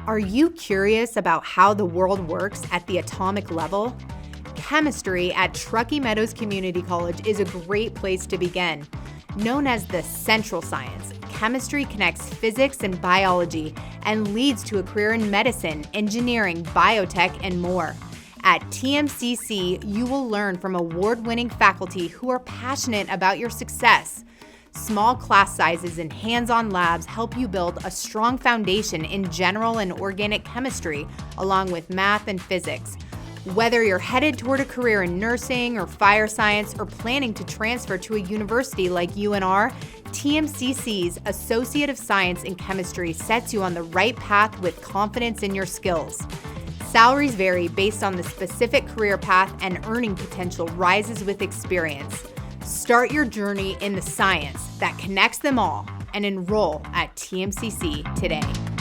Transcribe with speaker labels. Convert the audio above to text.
Speaker 1: Are you curious about how the world works at the atomic level? Chemistry at Truckee Meadows Community College is a great place to begin. Known as the central science, chemistry connects physics and biology and leads to a career in medicine, engineering, biotech, and more. At TMCC, you will learn from award-winning faculty who are passionate about your success. Small class sizes and hands-on labs help you build a strong foundation in general and organic chemistry, along with math and physics. Whether you're headed toward a career in nursing or fire science or planning to transfer to a university like UNR, TMCC's Associate of Science in Chemistry sets you on the right path with confidence in your skills. Salaries vary based on the specific career path, and earning potential rises with experience. Start your journey in the science that connects them all and enroll at TMCC today.